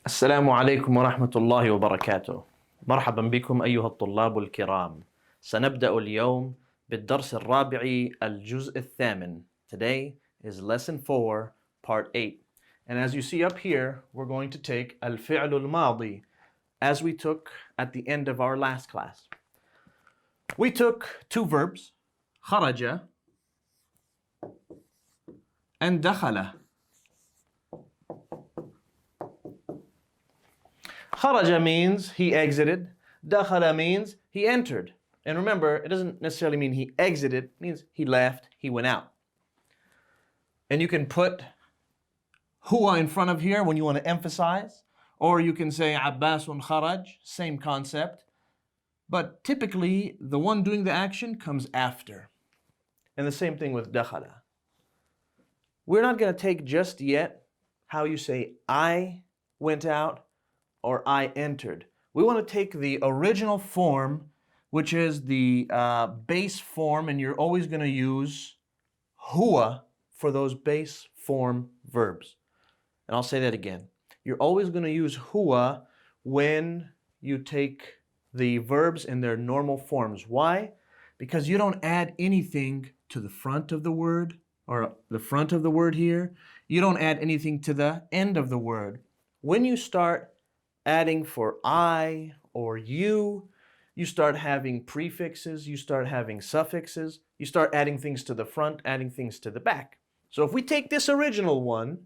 السلام عليكم ورحمة الله وبركاته. مرحبا بكم أيها الطلاب الكرام. سنبدأ اليوم بالدرس الرابع الجزء الثامن. Today is lesson 4, part 8. And as you see up here, we're going to take الفعل الماضي as we took at the end of our last class. We took two verbs, خرج and دخل. خرج means he exited. دخل means he entered. And remember, it doesn't necessarily mean he exited. It means he left, he went out. And you can put huwa in front of here when you want to emphasize. Or you can say Abbasun kharaj, same concept. But typically, the one doing the action comes after. And the same thing with dakhala. We're not going to take just yet how you say I went out or I entered. We want to take the original form, which is the base form, and you're always going to use huwa for those base form verbs. And I'll say that again. You're always going to use huwa when you take the verbs in their normal forms. Why? Because you don't add anything to the front of the word, or the front of the word here. You don't add anything to the end of the word. When you start adding for I or you start having prefixes, you start having suffixes, you start adding things to the front, adding things to the back. So if we take this original one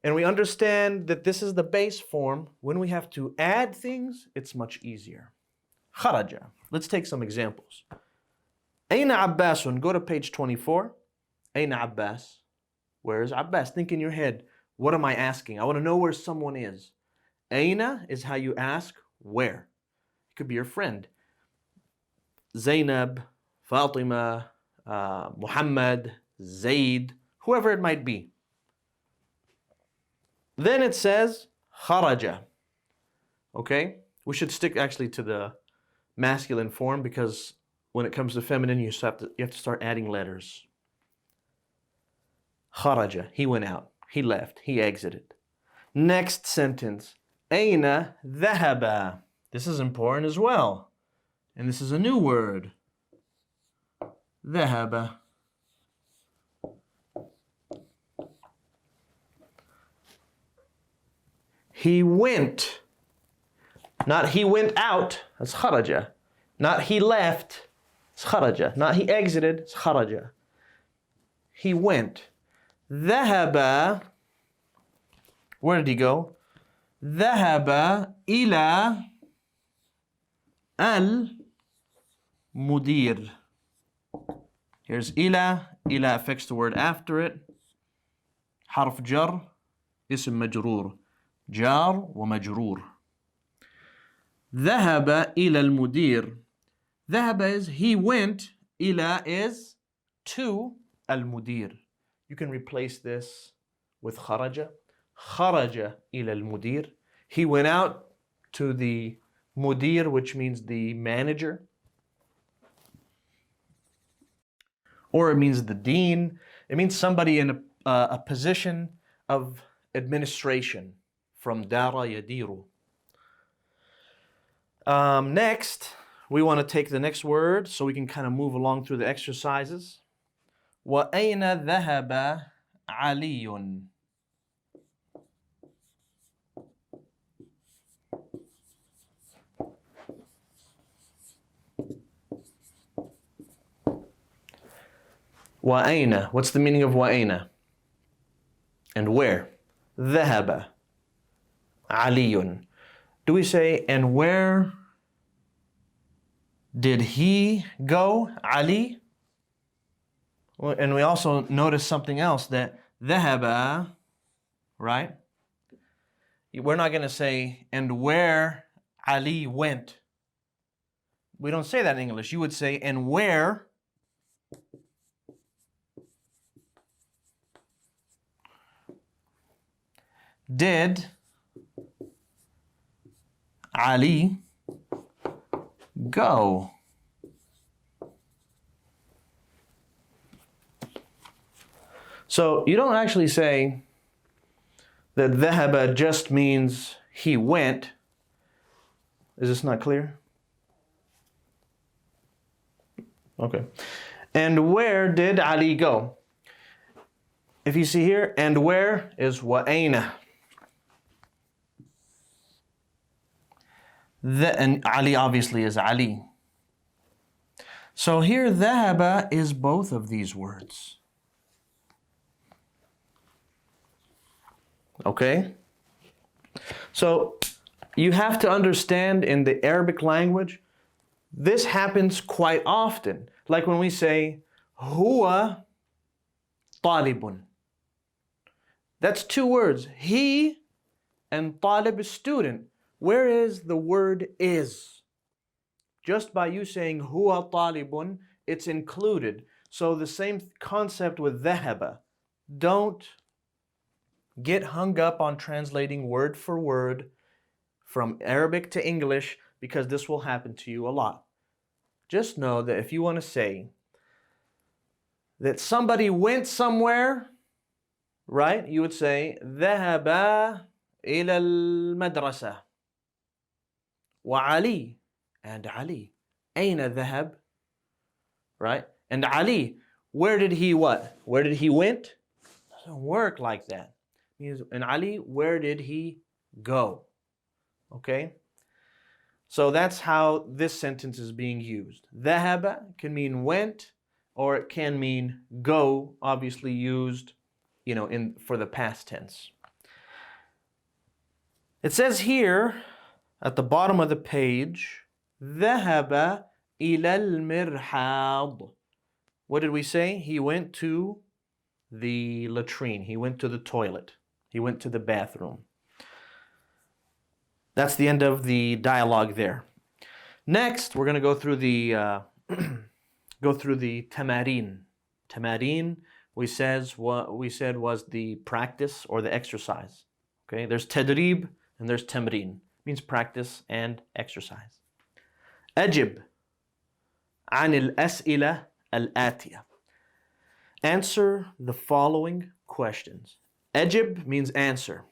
and we understand that this is the base form, when we have to add things, it's much easier. Kharaja. Let's take some examples. Aina Abbasun. Go to page 24. Aina Abbas. Where is Abbas? Think in your head, what am I asking? I want to know where someone is. Aina is how you ask where. It could be your friend. Zainab, Fatima, Muhammad, Zaid, whoever it might be. Then it says kharaja. Okay? We should stick actually to the masculine form because when it comes to feminine, you have to start adding letters. Kharaja, he went out, he left, he exited. Next sentence. Aina dhahaba. This is important as well. And this is a new word. Dhahaba. He went. Not he went out. That's kharaja. Not he left. It's kharaja. Not he exited. It's kharaja. He went. Dhahaba. Where did he go? ذهب إلى المدير. Here's إلى. إلى affixes the word after it. حرف جر. اسم مجرور. جار ومجرور. ذهب إلى المدير. ذهب is he went. إلى is to المدير. You can replace this with خرج. خرج إلى المدير. He went out to the mudir, which means the manager. Or it means the dean. It means somebody in a position of administration. From dara yadiru. Next, we want to take the next word so we can kind of move along through the exercises. وَأَيْنَ ذَهَبَ عَلِيٌّ. وَأَيْنَ. What's the meaning of وَأَيْنَ? And where? ذهب علي. Do we say, and where did he go? Ali? And we also notice something else, that ذهب, right? We're not going to say, and where Ali went. We don't say that in English. You would say, and where did Ali go? So you don't actually say, that ذهب just means he went. Is this not clear? Okay. And where did Ali go? If you see here, and where is وأين. And Ali obviously is Ali. So here ذهب is both of these words. Okay? So you have to understand in the Arabic language, this happens quite often. Like when we say, huwa talibun. That's two words. He and talib is student. Where is the word is? Just by you saying huwa talibun, it's included. So the same concept with dhahaba. Don't get hung up on translating word for word from Arabic to English, because this will happen to you a lot. Just know that if you want to say that somebody went somewhere, right? You would say ذهب إلى المدرسة. وعلي, and Ali. أين ذهب? Right? And Ali, where did he what? Where did he went? Doesn't work like that. And Ali, where did he go? Okay? So that's how this sentence is being used. ذهب can mean went, or it can mean go, obviously used, for the past tense. It says here at the bottom of the page, ذهب إلى المرحاض. What did we say? He went to the latrine. He went to the toilet. He went to the bathroom. That's the end of the dialogue there. Next, we're going to go through the tamarin. Tamarin, we said was the practice or the exercise. Okay, there's tadrib and there's tamrin. Means practice and exercise. أجب عن الأسئلة الآتية. Answer the following questions. أجب means answer.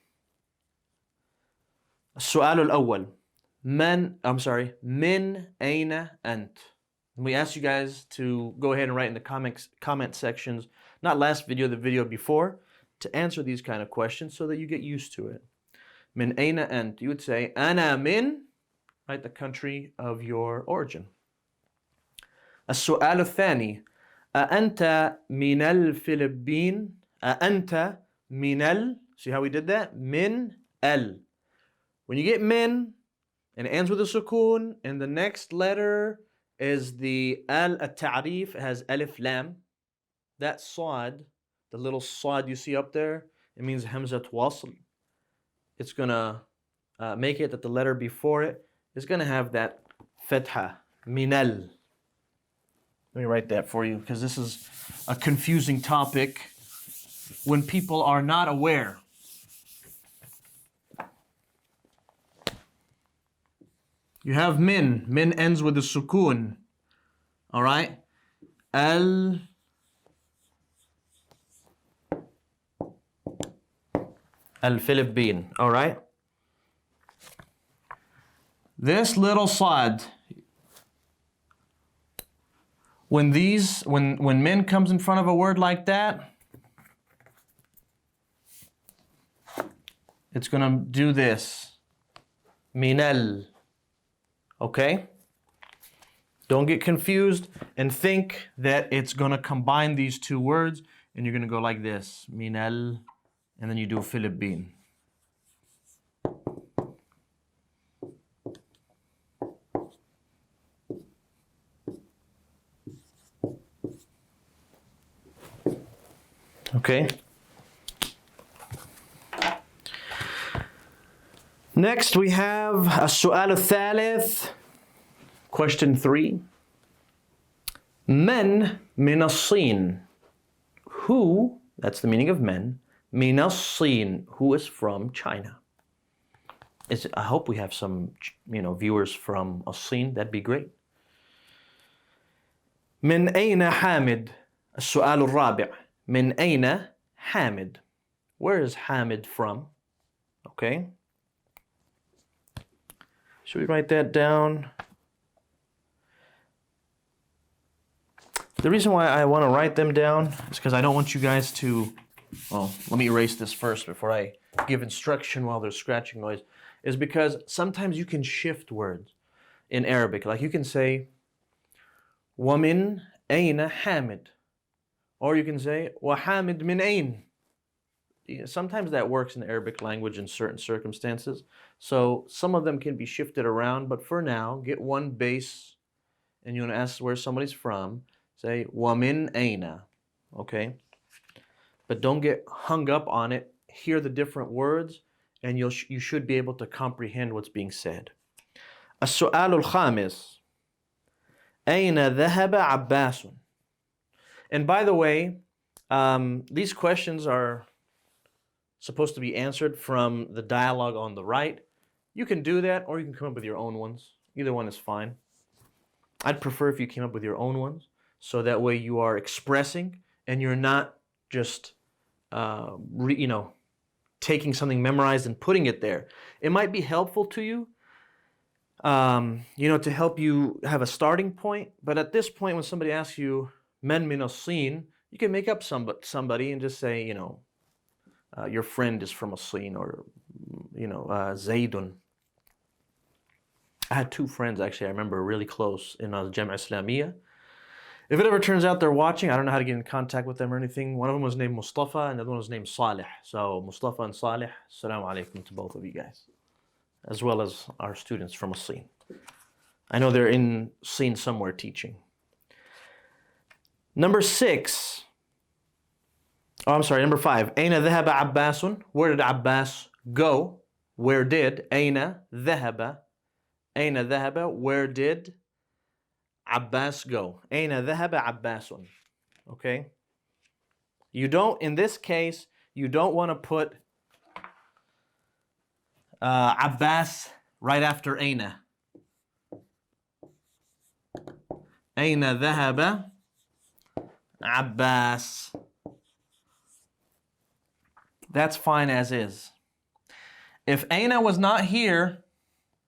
السؤال الأول من أين أنت? And we asked you guys to go ahead and write in the comment sections, not last video, the video before, to answer these kind of questions so that you get used to it. من أين أنت? You would say أنا من, right, the country of your origin. السؤال الثاني أأنت من الفلبين؟ أأنت من see how we did that? من When you get min, and it ends with a sukoon, and the next letter is the al-ta'rif, it has alif lam. That sad, the little sad you see up there, it means hamzat wasl. It's gonna make it that the letter before it is gonna have that fatha, minal. Let me write that for you, because this is a confusing topic when people are not aware. You have min. Min ends with a sukoon. All right? Al-Philippine. All right? This little sad, when min comes in front of a word like that, it's going to do this. Minal. Okay? Don't get confused and think that it's going to combine these two words and you're going to go like this. Minal, and then you do Philippine. Okay? Next we have السؤال الثالث, question 3. من من الصين? Who, that's the meaning of men, من الصين, who is from China? I hope we have some, viewers from الصين. That'd be great. من أين حامد? السؤال الرابع. من أين حامد? Where is Hamid from? Okay? Should we write that down? The reason why I want to write them down is because I don't want you guys to, well, let me erase this first before I give instruction while there's scratching noise, is because sometimes you can shift words in Arabic. Like you can say, وَمِنْ أَيْنَ حَامِدٍ, or you can say, وَحَامِدْ مِنْ أَيْنَ. Sometimes that works in the Arabic language in certain circumstances. So some of them can be shifted around, but for now, get one base, and you want to ask where somebody's from. Say, وَمِنْ أَيْنَ, okay? But don't get hung up on it. Hear the different words, and you should be able to comprehend what's being said. السؤال الخامس أين ذهب عباس. And by the way, these questions are supposed to be answered from the dialogue on the right. You can do that, or you can come up with your own ones. Either one is fine. I'd prefer if you came up with your own ones, so that way you are expressing and you're not just, taking something memorized and putting it there. It might be helpful to you, to help you have a starting point. But at this point, when somebody asks you, "Man min as-Sin," you can make up somebody and just say, your friend is from as-Sin, or, Zaydun. I had two friends, actually, I remember really close in Jamia Islamiyya. If it ever turns out they're watching, I don't know how to get in contact with them or anything. One of them was named Mustafa, and the other one was named Salih. So Mustafa and Salih, assalamu alaikum to both of you guys, as well as our students from As-Sin. I know they're in Sin somewhere teaching. Number 5. أين ذهب عباس. Where did Abbas go? Where did? أين ذهب. أين ذهب. Where did Abbas go? أين ذهب عباس. Okay? You don't, in this case, you don't want to put Abbas right after أين. أين ذهب Abbas. That's fine as is. If Aina was not here,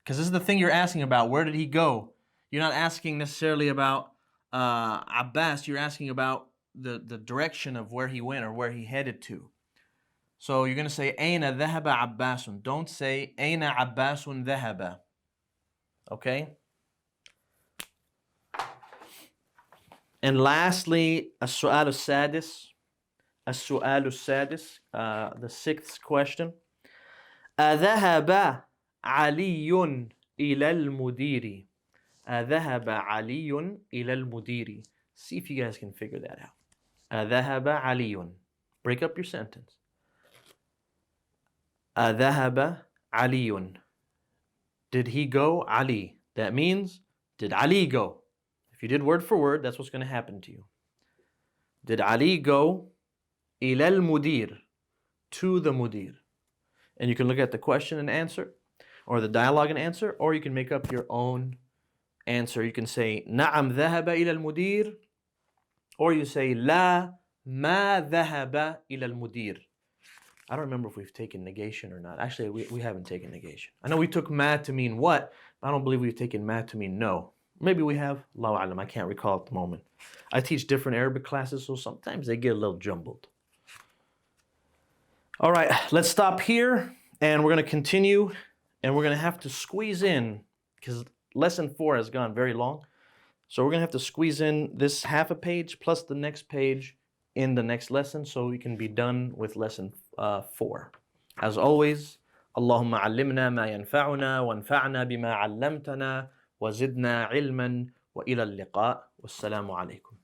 because this is the thing you're asking about, where did he go? You're not asking necessarily about Abbas, you're asking about the direction of where he went or where he headed to. So you're going to say, Aina dhahaba Abbasun. Don't say, Aina Abbasun dhahaba. Okay? And lastly, as-su'al as-sadis. As-su'al as-sadis, the 6th question. أذهب علي إلى المدير. أذهب علي إلى المدير. See if you guys can figure that out. أذهب علي. Break up your sentence. أذهب علي. Did he go? Ali. That means, did Ali go? If you did word for word, that's what's going to happen to you. Did Ali go إلى المدير, to the mudir? And you can look at the question and answer, or the dialogue and answer, or you can make up your own answer. You can say نعم ذهب إلى المدير, or you say لا ما ذهب إلى المدير. I don't remember if we've taken negation or not. Actually, we haven't taken negation. I know we took ma to mean what, but I don't believe we've taken ma to mean no. Maybe we have. Allahu alam, I can't recall at the moment. I teach different Arabic classes, so sometimes they get a little jumbled. All right, let's stop here, and we're going to continue, and we're going to have to squeeze in, because lesson 4 has gone very long, so we're going to have to squeeze in this half a page plus the next page in the next lesson, so we can be done with lesson 4. As always, Allahumma allimna ma yanfa'una wanfa'na bima 'allamtana wa zidna ilman wa ila al-liqa. Wassalamu alaikum.